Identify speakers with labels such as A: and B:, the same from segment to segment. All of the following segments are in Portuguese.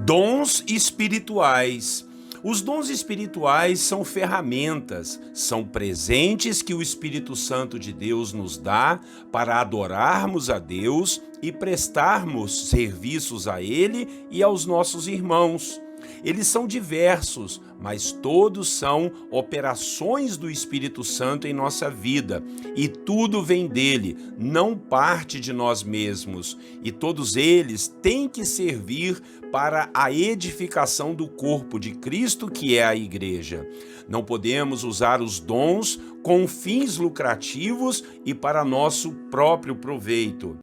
A: Dons espirituais. Os dons espirituais são ferramentas, são presentes que o Espírito Santo de Deus nos dá para adorarmos a Deus e prestarmos serviços a Ele e aos nossos irmãos. Eles são diversos, mas todos são operações do Espírito Santo em nossa vida, e tudo vem dele, não parte de nós mesmos, e todos eles têm que servir para a edificação do corpo de Cristo, que é a igreja. Não podemos usar os dons com fins lucrativos e para nosso próprio proveito.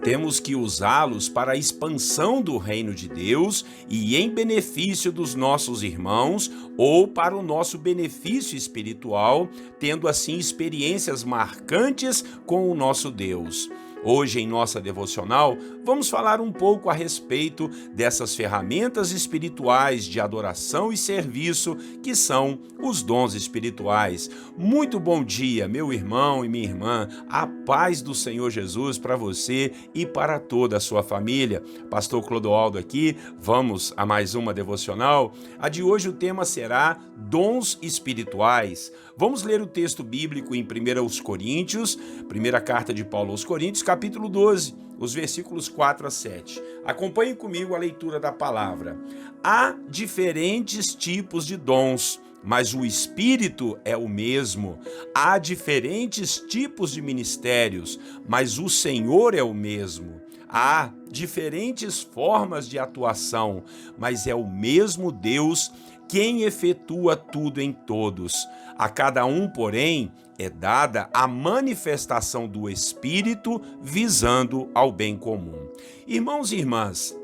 A: Temos que usá-los para a expansão do reino de Deus e em benefício dos nossos irmãos ou para o nosso benefício espiritual, tendo assim experiências marcantes com o nosso Deus. Hoje, em nossa devocional, vamos falar um pouco a respeito dessas ferramentas espirituais de adoração e serviço que são os dons espirituais. Muito bom dia, meu irmão e minha irmã. A paz do Senhor Jesus para você e para toda a sua família. Pastor Clodoaldo aqui, vamos a mais uma devocional. A de hoje o tema será dons espirituais. Vamos ler o texto bíblico em 1 Coríntios, primeira carta de Paulo aos Coríntios, capítulo 12, os versículos 4 a 7. Acompanhe comigo a leitura da palavra. Há diferentes tipos de dons, mas o Espírito é o mesmo. Há diferentes tipos de ministérios, mas o Senhor é o mesmo. Há diferentes formas de atuação, mas é o mesmo Deus quem efetua tudo em todos. A cada um, porém, é dada a manifestação do Espírito visando ao bem comum. Irmãos e irmãs,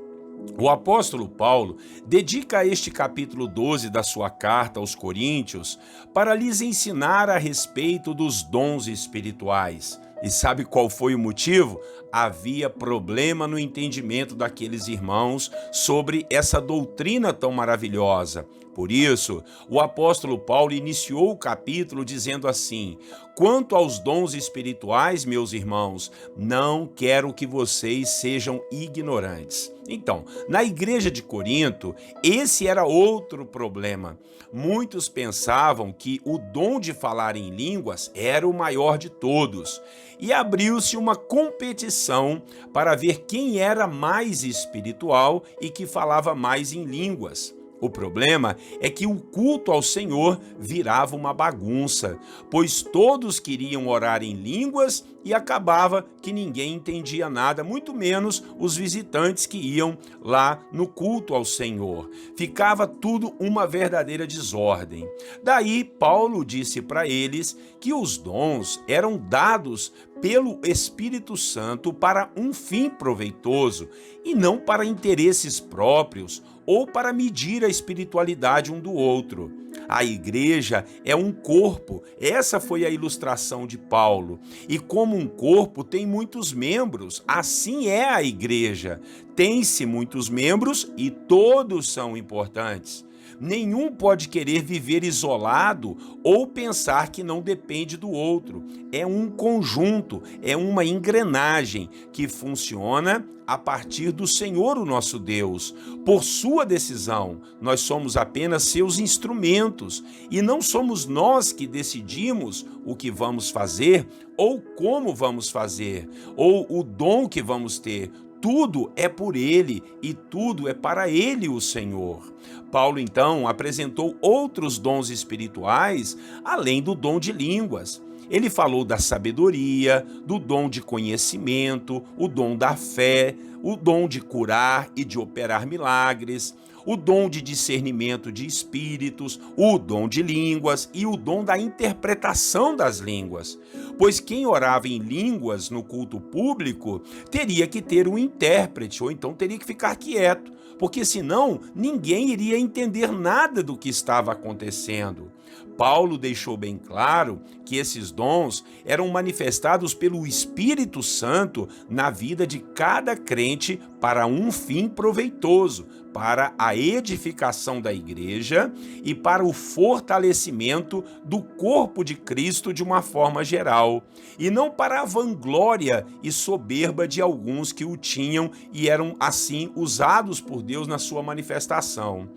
A: o apóstolo Paulo dedica este capítulo 12 da sua carta aos Coríntios para lhes ensinar a respeito dos dons espirituais. E sabe qual foi o motivo? Havia problema no entendimento daqueles irmãos sobre essa doutrina tão maravilhosa. Por isso, o apóstolo Paulo iniciou o capítulo dizendo assim: quanto aos dons espirituais, meus irmãos, não quero que vocês sejam ignorantes. Então, na igreja de Corinto, esse era outro problema. Muitos pensavam que o dom de falar em línguas era o maior de todos. E abriu-se uma competição para ver quem era mais espiritual e que falava mais em línguas. O problema é que o culto ao Senhor virava uma bagunça, pois todos queriam orar em línguas e acabava que ninguém entendia nada, muito menos os visitantes que iam lá no culto ao Senhor. Ficava tudo uma verdadeira desordem. Daí Paulo disse para eles que os dons eram dados pelo Espírito Santo para um fim proveitoso e não para interesses próprios ou para medir a espiritualidade um do outro. A igreja é um corpo, essa foi a ilustração de Paulo. E como um corpo tem muitos membros, assim é a igreja. Tem-se muitos membros e todos são importantes. Nenhum pode querer viver isolado ou pensar que não depende do outro. É um conjunto, é uma engrenagem que funciona a partir do Senhor, o nosso Deus. Por sua decisão, nós somos apenas seus instrumentos e não somos nós que decidimos o que vamos fazer ou como vamos fazer ou o dom que vamos ter. Tudo é por Ele e tudo é para Ele, o Senhor. Paulo, então, apresentou outros dons espirituais, além do dom de línguas. Ele falou da sabedoria, do dom de conhecimento, o dom da fé, o dom de curar e de operar milagres, o dom de discernimento de espíritos, o dom de línguas e o dom da interpretação das línguas. Pois quem orava em línguas no culto público teria que ter um intérprete, ou então teria que ficar quieto, porque senão ninguém iria entender nada do que estava acontecendo. Paulo deixou bem claro que esses dons eram manifestados pelo Espírito Santo na vida de cada crente para um fim proveitoso, para a edificação da igreja e para o fortalecimento do corpo de Cristo de uma forma geral, e não para a vanglória e soberba de alguns que o tinham e eram assim usados por Deus na sua manifestação.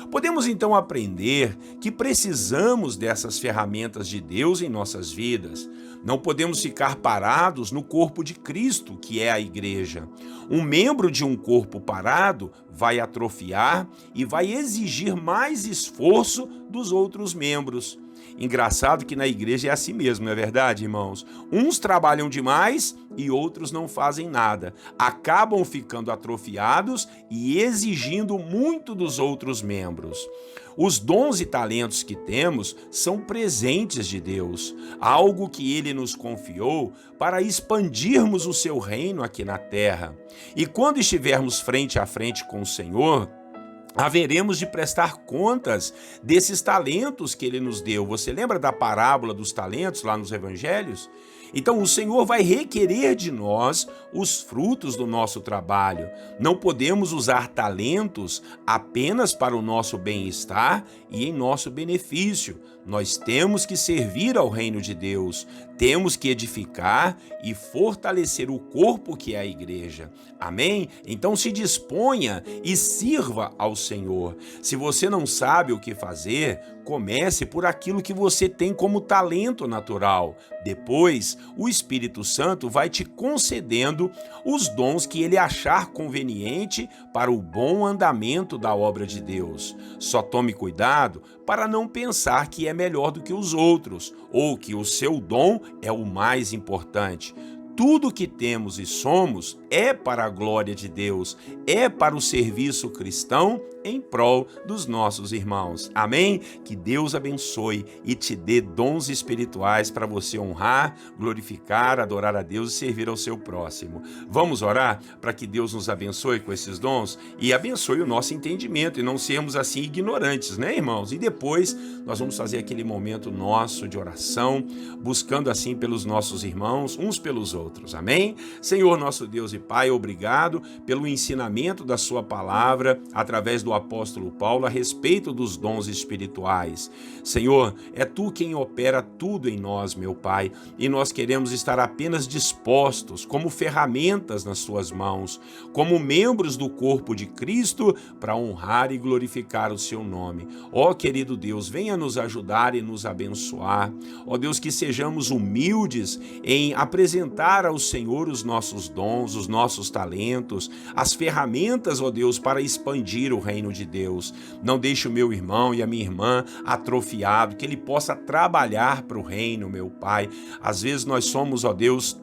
A: Podemos então aprender que precisamos dessas ferramentas de Deus em nossas vidas. Não podemos ficar parados no corpo de Cristo, que é a igreja. Um membro de um corpo parado vai atrofiar e vai exigir mais esforço dos outros membros. Engraçado que na igreja é assim mesmo, não é verdade, irmãos? Uns trabalham demais e outros não fazem nada. Acabam ficando atrofiados e exigindo muito dos outros membros. Os dons e talentos que temos são presentes de Deus, algo que Ele nos confiou para expandirmos o seu reino aqui na terra. E quando estivermos frente a frente com o Senhor, haveremos de prestar contas desses talentos que Ele nos deu. Você lembra da parábola dos talentos lá nos evangelhos? Então o Senhor vai requerer de nós os frutos do nosso trabalho. Não podemos usar talentos apenas para o nosso bem-estar e em nosso benefício. Nós temos que servir ao reino de Deus, temos que edificar e fortalecer o corpo que é a igreja. Amém? Então se disponha e sirva ao Senhor. Se você não sabe o que fazer, comece por aquilo que você tem como talento natural. Depois, o Espírito Santo vai te concedendo os dons que ele achar conveniente para o bom andamento da obra de Deus. Só tome cuidado para não pensar que é melhor do que os outros ou que o seu dom é o mais importante. Tudo que temos e somos é para a glória de Deus, é para o serviço cristão em prol dos nossos irmãos. Amém? Que Deus abençoe e te dê dons espirituais para você honrar, glorificar, adorar a Deus e servir ao seu próximo. Vamos orar para que Deus nos abençoe com esses dons e abençoe o nosso entendimento e não sermos assim ignorantes, né, irmãos? E depois nós vamos fazer aquele momento nosso de oração, buscando assim pelos nossos irmãos, uns pelos outros. Amém? Senhor, nosso Deus e Pai, obrigado pelo ensinamento da sua palavra através do apóstolo Paulo a respeito dos dons espirituais. Senhor, é Tu quem opera tudo em nós, meu Pai, e nós queremos estar apenas dispostos como ferramentas nas Suas mãos, como membros do corpo de Cristo para honrar e glorificar o Seu nome. Ó querido Deus, venha nos ajudar e nos abençoar. Ó Deus, que sejamos humildes em apresentar ao Senhor os nossos dons, os nossos talentos, as ferramentas, ó Deus, para expandir o reino de Deus. Não deixe o meu irmão e a minha irmã atrofiado, que ele possa trabalhar para o reino, meu Pai. Às vezes nós somos, ó Deus,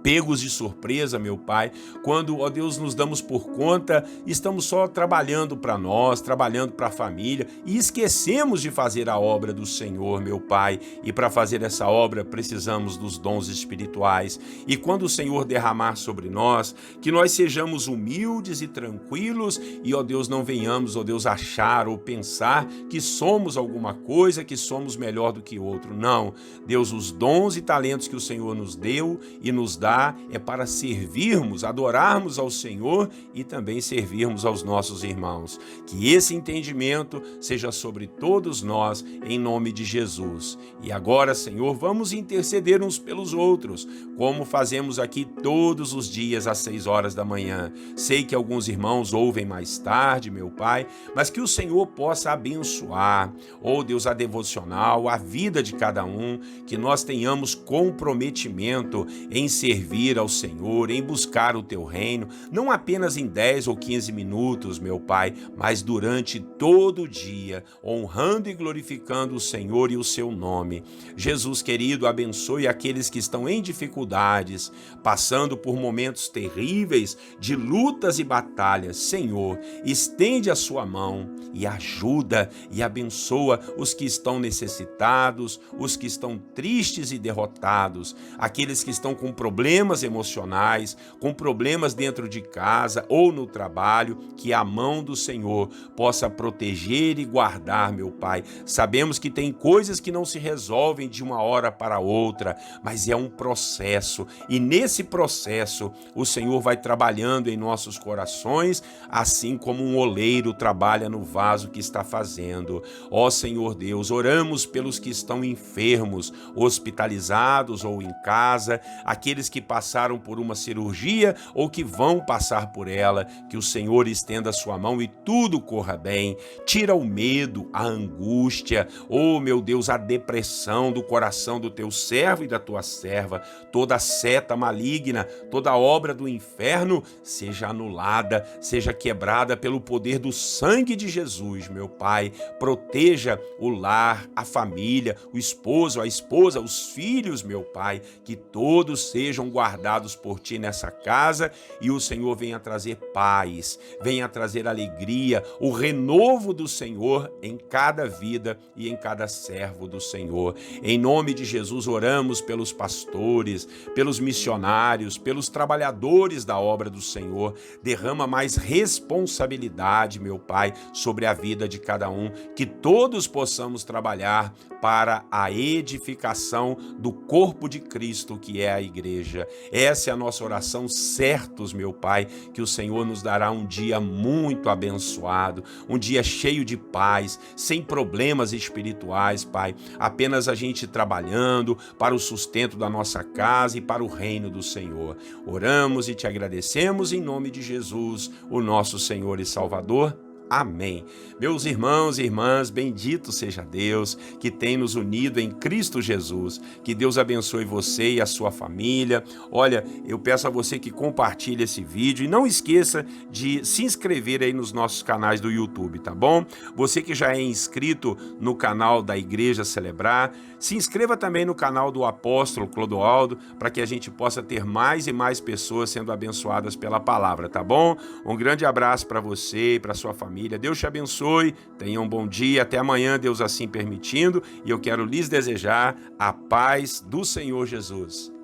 A: pegos de surpresa, meu Pai, quando, ó Deus, nos damos por conta, estamos só trabalhando para nós, trabalhando para a família e esquecemos de fazer a obra do Senhor, meu Pai. E para fazer essa obra precisamos dos dons espirituais. E quando o Senhor derramar sobre nós, que nós sejamos humildes e tranquilos e, ó Deus, não venhamos, ó Deus, achar ou pensar que somos alguma coisa, que somos melhor do que outro. Não, Deus, os dons e talentos que o Senhor nos deu e nos dá é para servirmos, adorarmos ao Senhor e também servirmos aos nossos irmãos. Que esse entendimento seja sobre todos nós, em nome de Jesus. E agora, Senhor, vamos interceder uns pelos outros, como fazemos aqui todos os dias às 6 horas da manhã. Sei que alguns irmãos ouvem mais tarde, meu Pai, mas que o Senhor possa abençoar, ó Deus, a devocional, a vida de cada um, que nós tenhamos comprometimento em servir ao Senhor, em buscar o Teu reino, não apenas em 10 ou 15 minutos, meu Pai, mas durante todo o dia, honrando e glorificando o Senhor e o Seu nome. Jesus querido, abençoe aqueles que estão em dificuldades, passando por momentos terríveis de lutas e batalhas. Senhor, estende a Sua mão e ajuda e abençoa os que estão necessitados, os que estão tristes e derrotados, aqueles que estão com problemas emocionais, com problemas dentro de casa ou no trabalho, que a mão do Senhor possa proteger e guardar, meu Pai. Sabemos que tem coisas que não se resolvem de uma hora para outra, mas é um processo, e nesse processo o Senhor vai trabalhando em nossos corações, assim como um oleiro trabalha no vaso que está fazendo. Ó Senhor Deus, oramos pelos que estão enfermos, hospitalizados ou em casa, aqueles que que passaram por uma cirurgia ou que vão passar por ela, que o Senhor estenda a sua mão e tudo corra bem. Tira o medo, a angústia, oh meu Deus, a depressão do coração do teu servo e da tua serva. Toda seta maligna, toda obra do inferno seja anulada, seja quebrada pelo poder do sangue de Jesus, meu Pai. Proteja o lar, a família, o esposo, a esposa, os filhos, meu Pai, que todos sejam guardados por Ti nessa casa e o Senhor venha trazer paz, venha trazer alegria, o renovo do Senhor em cada vida e em cada servo do Senhor. Em nome de Jesus oramos pelos pastores, pelos missionários, pelos trabalhadores da obra do Senhor. Derrama mais responsabilidade, meu Pai, sobre a vida de cada um, que todos possamos trabalhar para a edificação do corpo de Cristo, que é a igreja. Essa é a nossa oração, certos, meu Pai, que o Senhor nos dará um dia muito abençoado, um dia cheio de paz, sem problemas espirituais, Pai, apenas a gente trabalhando para o sustento da nossa casa e para o reino do Senhor. Oramos e te agradecemos em nome de Jesus, o nosso Senhor e Salvador. Amém. Meus irmãos e irmãs, bendito seja Deus que tem nos unido em Cristo Jesus. Que Deus abençoe você e a sua família. Olha, eu peço a você que compartilhe esse vídeo e não esqueça de se inscrever aí nos nossos canais do YouTube, tá bom? Você que já é inscrito no canal da Igreja Celebrar, se inscreva também no canal do Apóstolo Clodoaldo para que a gente possa ter mais e mais pessoas sendo abençoadas pela palavra, tá bom? Um grande abraço para você e para sua família. Deus te abençoe, tenha um bom dia, até amanhã, Deus assim permitindo, e eu quero lhes desejar a paz do Senhor Jesus.